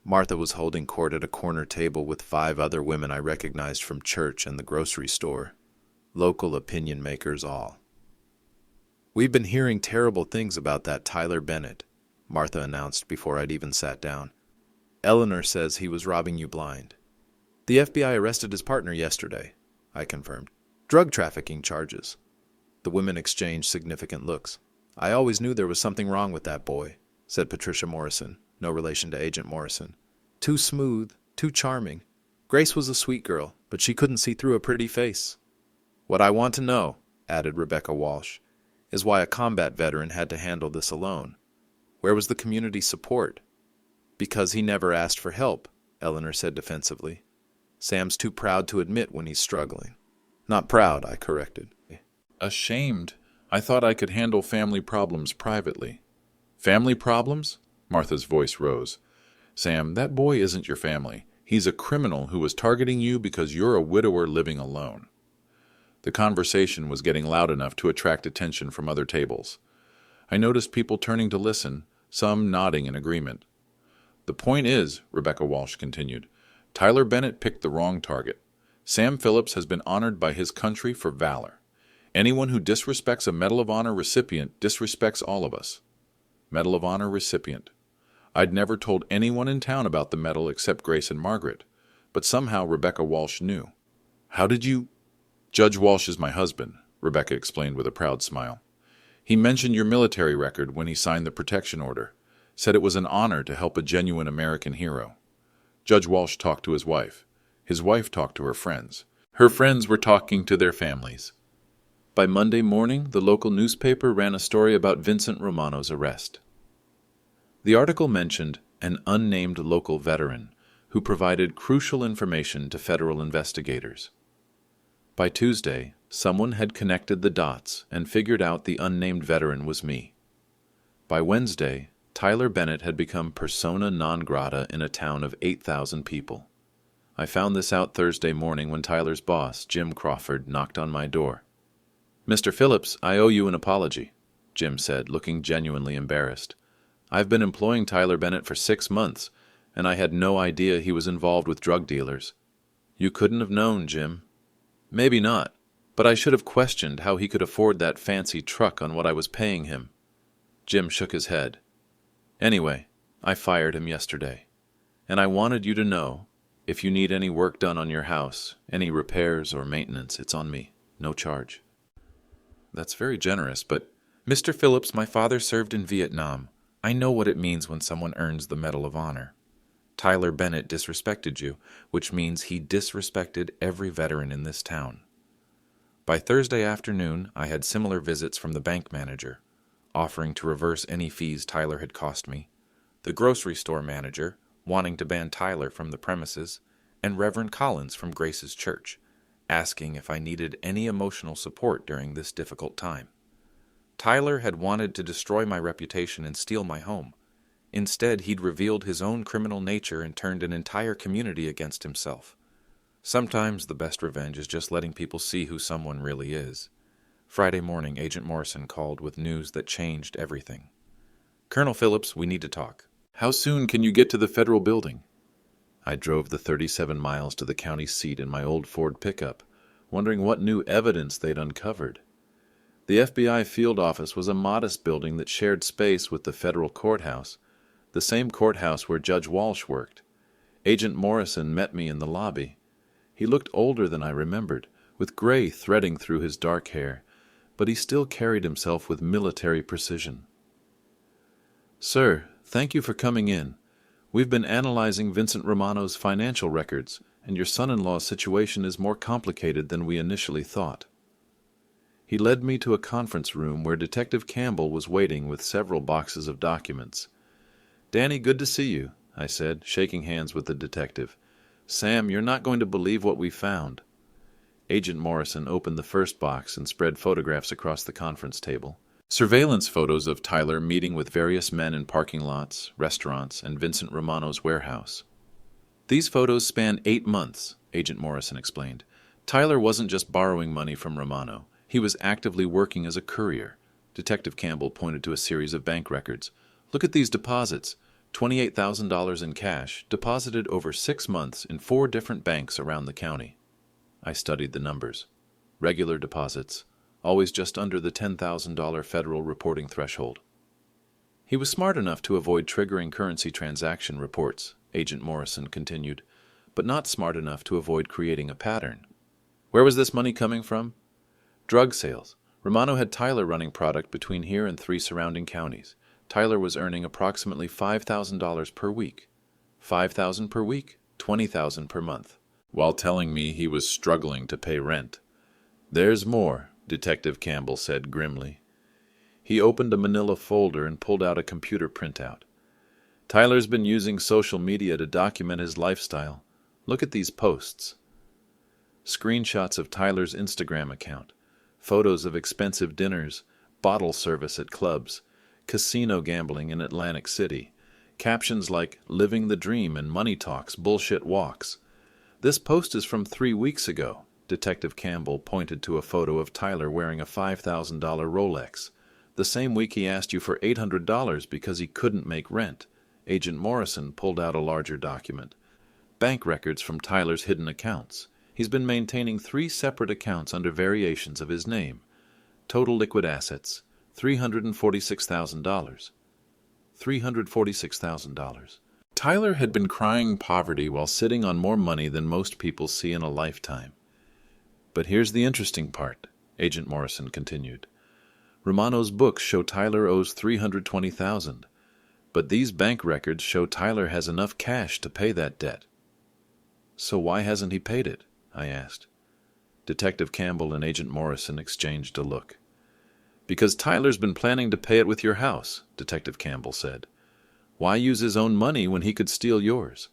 Martha was holding court at a corner table with 5 other women I recognized from church and the grocery store. Local opinion makers all. We've been hearing terrible things about that Tyler Bennett, Martha announced before I'd even sat down. Eleanor says he was robbing you blind. The FBI arrested his partner yesterday, I confirmed. Drug trafficking charges. The women exchanged significant looks. I always knew there was something wrong with that boy, said Patricia Morrison, no relation to Agent Morrison. Too smooth, too charming. Grace was a sweet girl, but she couldn't see through a pretty face. What I want to know, added Rebecca Walsh, is why a combat veteran had to handle this alone. Where was the community support? Because he never asked for help, Eleanor said defensively. Sam's too proud to admit when he's struggling. Not proud, I corrected. Ashamed. I thought I could handle family problems privately. Family problems? Martha's voice rose. Sam, that boy isn't your family. He's a criminal who was targeting you because you're a widower living alone. The conversation was getting loud enough to attract attention from other tables. I noticed people turning to listen, some nodding in agreement. The point is, Rebecca Walsh continued, Tyler Bennett picked the wrong target. Sam Phillips has been honored by his country for valor. Anyone who disrespects a Medal of Honor recipient disrespects all of us. Medal of Honor recipient. I'd never told anyone in town about the medal except Grace and Margaret, but somehow Rebecca Walsh knew. How did you... Judge Walsh is my husband, Rebecca explained with a proud smile. He mentioned your military record when he signed the protection order, said it was an honor to help a genuine American hero. Judge Walsh talked to his wife. His wife talked to her friends. Her friends were talking to their families. By Monday morning, the local newspaper ran a story about Vincent Romano's arrest. The article mentioned an unnamed local veteran who provided crucial information to federal investigators. By Tuesday, someone had connected the dots and figured out the unnamed veteran was me. By Wednesday, Tyler Bennett had become persona non grata in a town of 8,000 people. I found this out Thursday morning when Tyler's boss, Jim Crawford, knocked on my door. Mr. Phillips, I owe you an apology, Jim said, looking genuinely embarrassed. I've been employing Tyler Bennett for 6 months, and I had no idea he was involved with drug dealers. You couldn't have known, Jim. Maybe not, but I should have questioned how he could afford that fancy truck on what I was paying him. Jim shook his head. Anyway, I fired him yesterday, and I wanted you to know, if you need any work done on your house, any repairs or maintenance, it's on me, no charge. That's very generous, but Mr. Phillips, my father served in Vietnam. I know what it means when someone earns the Medal of Honor. Tyler Bennett disrespected you, which means he disrespected every veteran in this town. By Thursday afternoon, I had similar visits from the bank manager, offering to reverse any fees Tyler had cost me, the grocery store manager, wanting to ban Tyler from the premises, and Reverend Collins from Grace's church, asking if I needed any emotional support during this difficult time. Tyler had wanted to destroy my reputation and steal my home. Instead, he'd revealed his own criminal nature and turned an entire community against himself. Sometimes the best revenge is just letting people see who someone really is. Friday morning, Agent Morrison called with news that changed everything. "Colonel Phillips, we need to talk." How soon can you get to the federal building? I drove the 37 miles to the county seat in my old Ford pickup, wondering what new evidence they'd uncovered. The FBI field office was a modest building that shared space with the federal courthouse, the same courthouse where Judge Walsh worked. Agent Morrison met me in the lobby. He looked older than I remembered, with gray threading through his dark hair, but he still carried himself with military precision. "Sir, thank you for coming in. We've been analyzing Vincent Romano's financial records, and your son-in-law's situation is more complicated than we initially thought." He led me to a conference room where Detective Campbell was waiting with several boxes of documents. "Danny, good to see you," I said, shaking hands with the detective. "Sam, you're not going to believe what we found." Agent Morrison opened the first box and spread photographs across the conference table. Surveillance photos of Tyler meeting with various men in parking lots, restaurants, and Vincent Romano's warehouse. "These photos span 8 months," Agent Morrison explained. "Tyler wasn't just borrowing money from Romano. He was actively working as a courier." Detective Campbell pointed to a series of bank records. "Look at these deposits. $28,000 in cash, deposited over 6 months in 4 different banks around the county." I studied the numbers. Regular deposits, always just under the $10,000 federal reporting threshold. "He was smart enough to avoid triggering currency transaction reports," Agent Morrison continued, "but not smart enough to avoid creating a pattern." "Where was this money coming from?" "Drug sales. Romano had Tyler running product between here and 3 surrounding counties. Tyler was earning approximately $5,000 per week. $5,000 per week, $20,000 per month, while telling me he was struggling to pay rent. "There's more," Detective Campbell said grimly. He opened a manila folder and pulled out a computer printout. "Tyler's been using social media to document his lifestyle. Look at these posts." Screenshots of Tyler's Instagram account, photos of expensive dinners, bottle service at clubs, casino gambling in Atlantic City, captions like "Living the Dream" and "Money Talks, Bullshit Walks." "This post is from 3 weeks ago." Detective Campbell pointed to a photo of Tyler wearing a $5,000 Rolex. "The same week he asked you for $800 because he couldn't make rent." Agent Morrison pulled out a larger document. Bank records from Tyler's hidden accounts. He's been maintaining 3 separate accounts under variations of his name. Total liquid assets, $346,000. $346,000. Tyler had been crying poverty while sitting on more money than most people see in a lifetime. "But here's the interesting part," Agent Morrison continued. "Romano's books show Tyler owes $320,000, but these bank records show Tyler has enough cash to pay that debt." "So why hasn't he paid it?" I asked. Detective Campbell and Agent Morrison exchanged a look. "Because Tyler's been planning to pay it with your house," Detective Campbell said. "Why use his own money when he could steal yours?"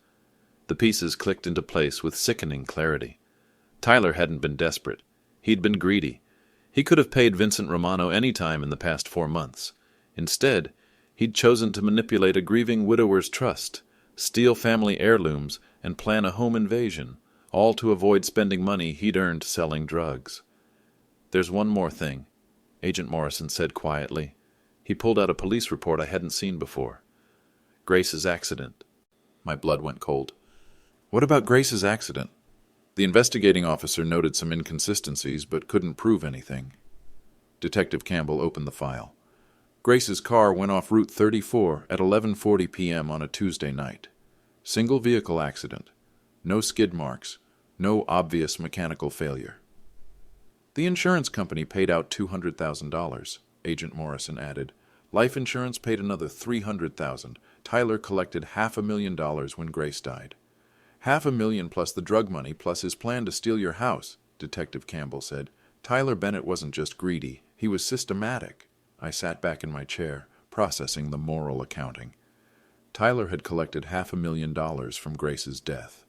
The pieces clicked into place with sickening clarity. Tyler hadn't been desperate. He'd been greedy. He could have paid Vincent Romano any time in the past 4 months. Instead, he'd chosen to manipulate a grieving widower's trust, steal family heirlooms, and plan a home invasion, all to avoid spending money he'd earned selling drugs. "There's one more thing," Agent Morrison said quietly. He pulled out a police report I hadn't seen before. "Grace's accident." My blood went cold. "What about Grace's accident?" The investigating officer noted some inconsistencies but couldn't prove anything. Detective Campbell opened the file. "Grace's car went off Route 34 at 11:40 p.m. on a Tuesday night. Single vehicle accident. No skid marks. No obvious mechanical failure." "The insurance company paid out $200,000, Agent Morrison added. "Life insurance paid another $300,000. Tyler collected $500,000 when Grace died. $500,000 plus the drug money plus his plan to steal your house, Detective Campbell said. Tyler Bennett wasn't just greedy, he was systematic. I sat back in my chair, processing the moral accounting. Tyler had collected $500,000 from Grace's death.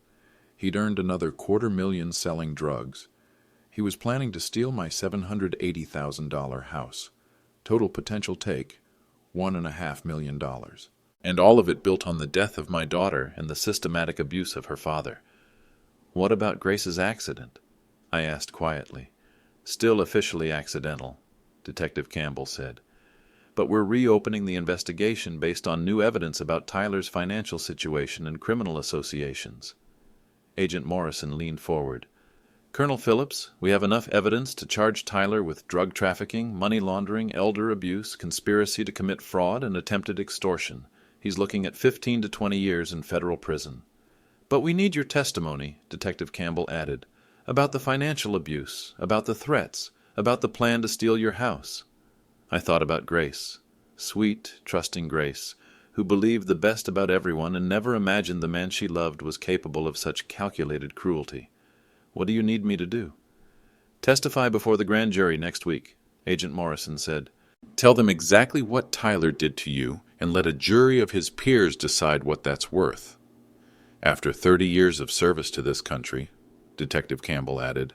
He'd earned another $250,000 selling drugs. He was planning to steal my $780,000 house. Total potential take, $1.5 million. And all of it built on the death of my daughter and the systematic abuse of her father. What about Grace's accident? I asked quietly. Still officially accidental, Detective Campbell said. But we're reopening the investigation based on new evidence about Tyler's financial situation and criminal associations. Agent Morrison leaned forward. Colonel Phillips, we have enough evidence to charge Tyler with drug trafficking, money laundering, elder abuse, conspiracy to commit fraud, and attempted extortion. He's looking at 15 to 20 years in federal prison. But we need your testimony, Detective Campbell added, about the financial abuse, about the threats, about the plan to steal your house. I thought about Grace, sweet, trusting Grace, who believed the best about everyone and never imagined the man she loved was capable of such calculated cruelty. What do you need me to do? Testify before the grand jury next week, Agent Morrison said. Tell them exactly what Tyler did to you and let a jury of his peers decide what that's worth. After 30 years of service to this country, Detective Campbell added,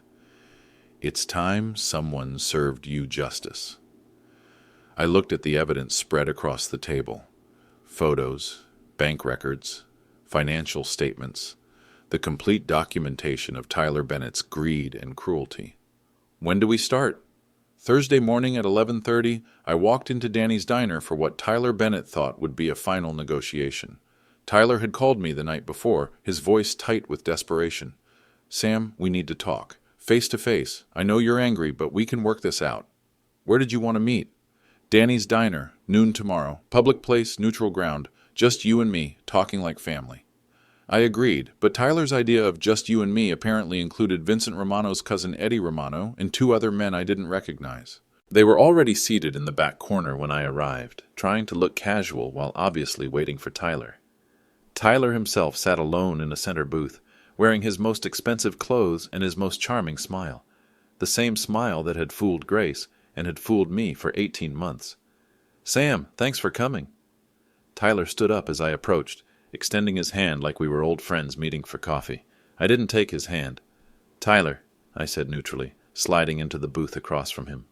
it's time someone served you justice. I looked at the evidence spread across the table. Photos, bank records, financial statements, the complete documentation of Tyler Bennett's greed and cruelty. When do we start? Thursday morning at 11:30, I walked into Danny's diner for what Tyler Bennett thought would be a final negotiation. Tyler had called me the night before, his voice tight with desperation. Sam, we need to talk. Face to face. I know you're angry, but we can work this out. Where did you want to meet? Danny's diner, noon tomorrow. Public place, neutral ground. Just you and me, talking like family. I agreed, but Tyler's idea of just you and me apparently included Vincent Romano's cousin Eddie Romano and 2 other men I didn't recognize. They were already seated in the back corner when I arrived, trying to look casual while obviously waiting for Tyler. Tyler himself sat alone in a center booth, wearing his most expensive clothes and his most charming smile. The same smile that had fooled Grace and had fooled me for 18 months. Sam, thanks for coming. Tyler stood up as I approached, extending his hand like we were old friends meeting for coffee. I didn't take his hand. Tyler, I said neutrally, sliding into the booth across from him.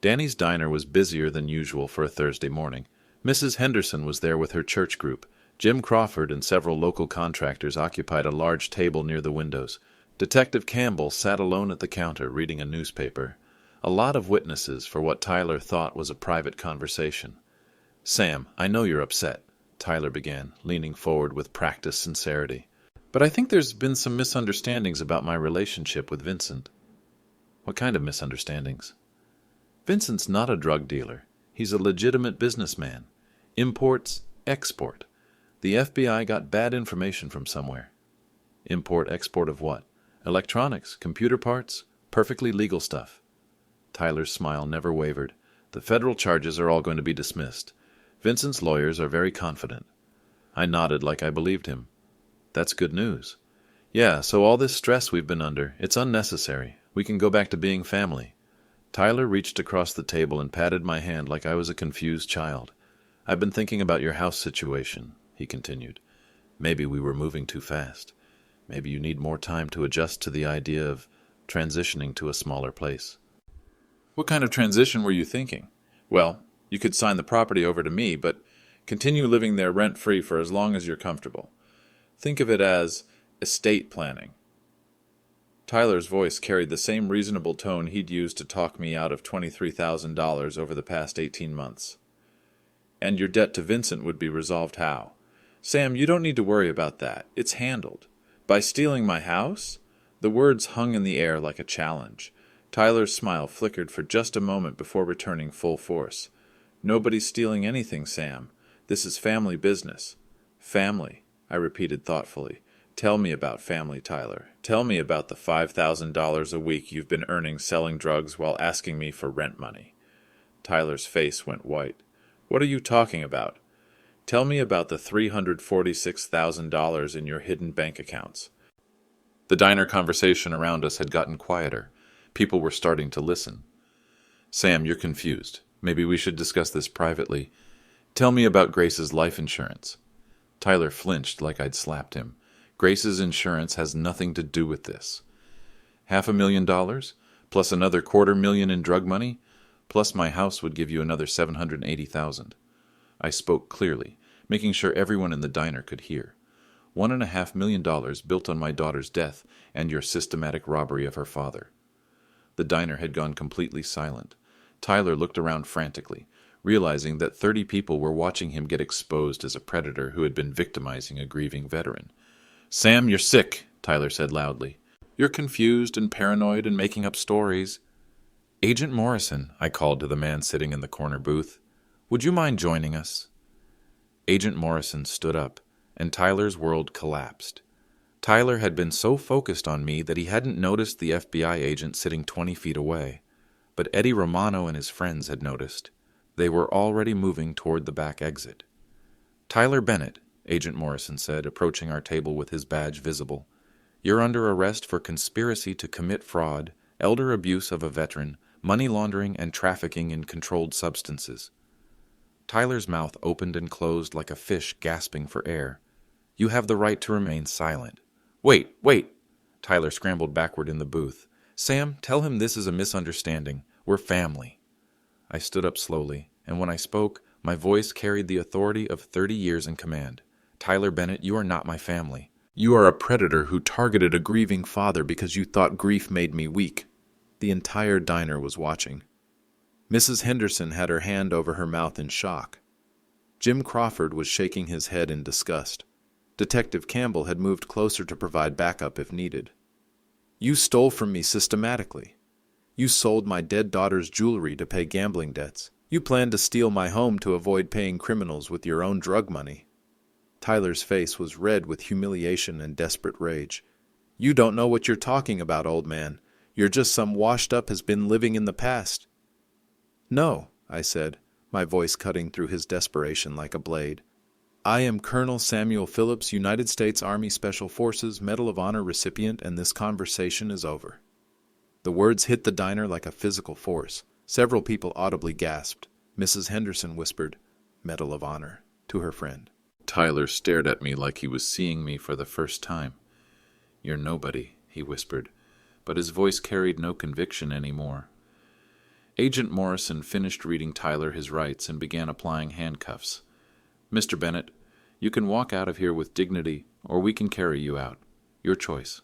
Danny's diner was busier than usual for a Thursday morning. Mrs. Henderson was there with her church group. Jim Crawford and several local contractors occupied a large table near the windows. Detective Campbell sat alone at the counter reading a newspaper. A lot of witnesses for what Tyler thought was a private conversation. Sam, I know you're upset, Tyler began, leaning forward with practiced sincerity. But I think there's been some misunderstandings about my relationship with Vincent. What kind of misunderstandings? Vincent's not a drug dealer. He's a legitimate businessman. Imports, export. The FBI got bad information from somewhere. Import, export of what? Electronics, computer parts, perfectly legal stuff. Tyler's smile never wavered. The federal charges are all going to be dismissed. Vincent's lawyers are very confident. I nodded like I believed him. That's good news. Yeah, so all this stress we've been under, it's unnecessary. We can go back to being family. Tyler reached across the table and patted my hand like I was a confused child. I've been thinking about your house situation, he continued. Maybe we were moving too fast. Maybe you need more time to adjust to the idea of transitioning to a smaller place. What kind of transition were you thinking? Well, you could sign the property over to me, but continue living there rent-free for as long as you're comfortable. Think of it as estate planning. Tyler's voice carried the same reasonable tone he'd used to talk me out of $23,000 over the past 18 months. And your debt to Vincent would be resolved how? Sam, you don't need to worry about that. It's handled. By stealing my house? The words hung in the air like a challenge. Tyler's smile flickered for just a moment before returning full force. Nobody's stealing anything, Sam. This is family business. Family, I repeated thoughtfully. Tell me about family, Tyler. Tell me about the $5,000 a week you've been earning selling drugs while asking me for rent money. Tyler's face went white. What are you talking about? Tell me about the $346,000 in your hidden bank accounts. The diner conversation around us had gotten quieter. People were starting to listen. Sam, you're confused. Maybe we should discuss this privately. Tell me about Grace's life insurance. Tyler flinched like I'd slapped him. Grace's insurance has nothing to do with this. $500,000? Plus another $250,000 in drug money? Plus my house would give you another $780,000. I spoke clearly, making sure everyone in the diner could hear. $1.5 million built on my daughter's death and your systematic robbery of her father. The diner had gone completely silent. Tyler looked around frantically, realizing that 30 people were watching him get exposed as a predator who had been victimizing a grieving veteran. Sam, you're sick, Tyler said loudly. You're confused and paranoid and making up stories. Agent Morrison, I called to the man sitting in the corner booth. Would you mind joining us? Agent Morrison stood up, and Tyler's world collapsed. Tyler had been so focused on me that he hadn't noticed the FBI agent sitting 20 feet away. But Eddie Romano and his friends had noticed. They were already moving toward the back exit. Tyler Bennett, Agent Morrison said, approaching our table with his badge visible. You're under arrest for conspiracy to commit fraud, elder abuse of a veteran, money laundering, and trafficking in controlled substances. Tyler's mouth opened and closed like a fish gasping for air. You have the right to remain silent. Wait! Tyler scrambled backward in the booth. Sam, tell him this is a misunderstanding. We're family. I stood up slowly, and when I spoke, my voice carried the authority of 30 years in command. Tyler Bennett, you are not my family. You are a predator who targeted a grieving father because you thought grief made me weak. The entire diner was watching. Mrs. Henderson had her hand over her mouth in shock. Jim Crawford was shaking his head in disgust. Detective Campbell had moved closer to provide backup if needed. You stole from me systematically. You sold my dead daughter's jewelry to pay gambling debts. You planned to steal my home to avoid paying criminals with your own drug money. Tyler's face was red with humiliation and desperate rage. You don't know what you're talking about, old man. You're just some washed-up has-been living in the past. No, I said, my voice cutting through his desperation like a blade. I am Colonel Samuel Phillips, United States Army Special Forces Medal of Honor recipient, and this conversation is over. The words hit the diner like a physical force. Several people audibly gasped. Mrs. Henderson whispered, Medal of Honor, to her friend. Tyler stared at me like he was seeing me for the first time. You're nobody, he whispered, but his voice carried no conviction anymore. Agent Morrison finished reading Tyler his rights and began applying handcuffs. Mr. Bennett, you can walk out of here with dignity, or we can carry you out. Your choice.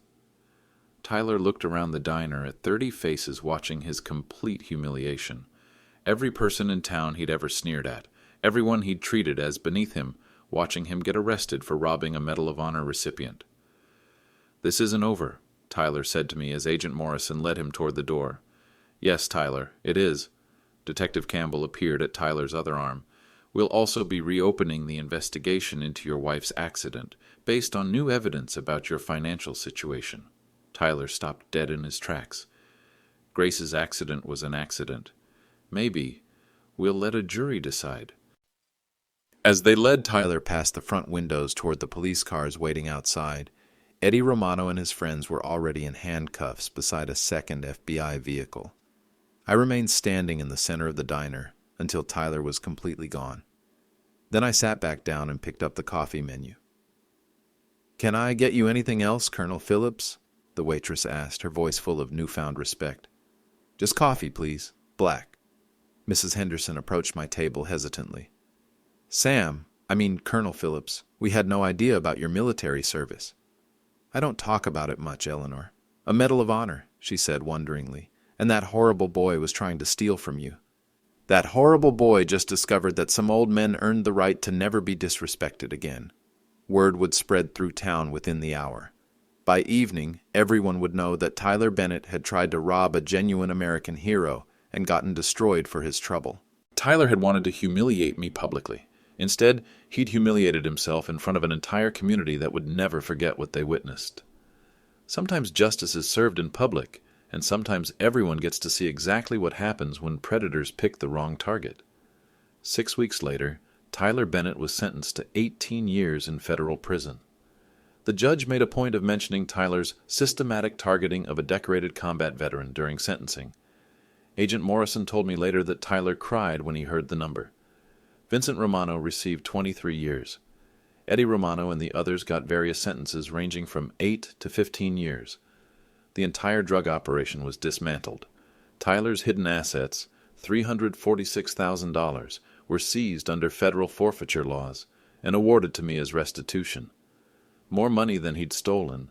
Tyler looked around the diner at 30 faces watching his complete humiliation. Every person in town he'd ever sneered at, everyone he'd treated as beneath him, watching him get arrested for robbing a Medal of Honor recipient. This isn't over, Tyler said to me as Agent Morrison led him toward the door. Yes, Tyler, it is. Detective Campbell appeared at Tyler's other arm. We'll also be reopening the investigation into your wife's accident, based on new evidence about your financial situation. Tyler stopped dead in his tracks. Grace's accident was an accident. Maybe we'll let a jury decide. As they led Tyler past the front windows toward the police cars waiting outside, Eddie Romano and his friends were already in handcuffs beside a second FBI vehicle. I remained standing in the center of the diner until Tyler was completely gone. Then I sat back down and picked up the coffee menu. Can I get you anything else, Colonel Phillips? The waitress asked, her voice full of newfound respect. Just coffee, please. Black. Mrs. Henderson approached my table hesitantly. Colonel Phillips, we had no idea about your military service. I don't talk about it much, Eleanor. A Medal of Honor, she said wonderingly, and that horrible boy was trying to steal from you. That horrible boy just discovered that some old men earned the right to never be disrespected again. Word would spread through town within the hour. By evening, everyone would know that Tyler Bennett had tried to rob a genuine American hero and gotten destroyed for his trouble. Tyler had wanted to humiliate me publicly. Instead, he'd humiliated himself in front of an entire community that would never forget what they witnessed. Sometimes justice is served in public, and sometimes everyone gets to see exactly what happens when predators pick the wrong target. 6 weeks later, Tyler Bennett was sentenced to 18 years in federal prison. The judge made a point of mentioning Tyler's systematic targeting of a decorated combat veteran during sentencing. Agent Morrison told me later that Tyler cried when he heard the number. Vincent Romano received 23 years. Eddie Romano and the others got various sentences ranging from 8 to 15 years. The entire drug operation was dismantled. Tyler's hidden assets, $346,000, were seized under federal forfeiture laws and awarded to me as restitution. More money than he'd stolen,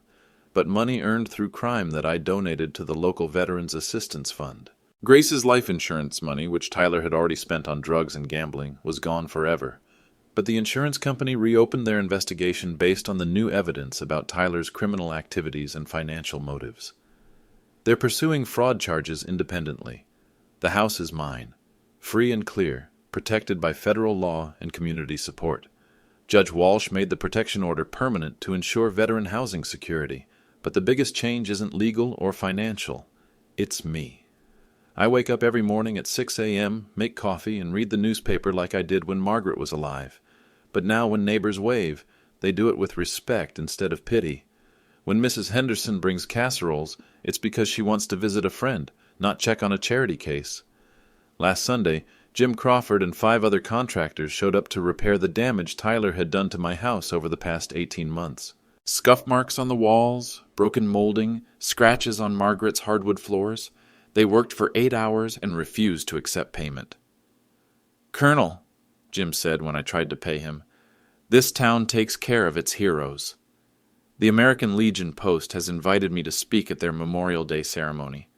but money earned through crime that I donated to the local Veterans Assistance Fund. Grace's life insurance money, which Tyler had already spent on drugs and gambling, was gone forever. But the insurance company reopened their investigation based on the new evidence about Tyler's criminal activities and financial motives. They're pursuing fraud charges independently. The house is mine, free and clear, protected by federal law and community support. Judge Walsh made the protection order permanent to ensure veteran housing security, but the biggest change isn't legal or financial. It's me. I wake up every morning at 6 a.m., make coffee, and read the newspaper like I did when Margaret was alive. But now when neighbors wave, they do it with respect instead of pity. When Mrs. Henderson brings casseroles, it's because she wants to visit a friend, not check on a charity case. Last Sunday, Jim Crawford and 5 other contractors showed up to repair the damage Tyler had done to my house over the past 18 months. Scuff marks on the walls, broken molding, scratches on Margaret's hardwood floors. They worked for 8 hours and refused to accept payment. "Colonel," Jim said when I tried to pay him, "this town takes care of its heroes. The American Legion Post has invited me to speak at their Memorial Day ceremony.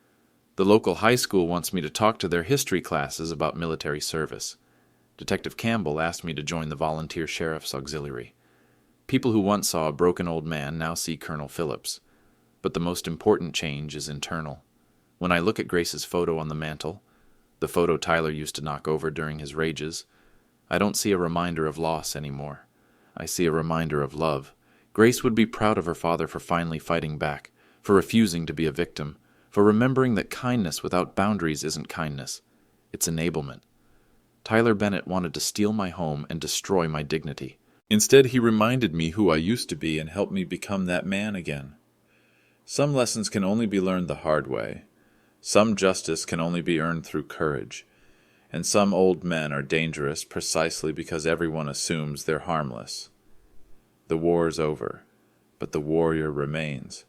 The local high school wants me to talk to their history classes about military service. Detective Campbell asked me to join the Volunteer Sheriff's Auxiliary. People who once saw a broken old man now see Colonel Phillips. But the most important change is internal. When I look at Grace's photo on the mantel, the photo Tyler used to knock over during his rages, I don't see a reminder of loss anymore. I see a reminder of love. Grace would be proud of her father for finally fighting back, for refusing to be a victim, for remembering that kindness without boundaries isn't kindness. It's enablement. Tyler Bennett wanted to steal my home and destroy my dignity. Instead, he reminded me who I used to be and helped me become that man again. Some lessons can only be learned the hard way. Some justice can only be earned through courage. And some old men are dangerous precisely because everyone assumes they're harmless. The war's over, but the warrior remains.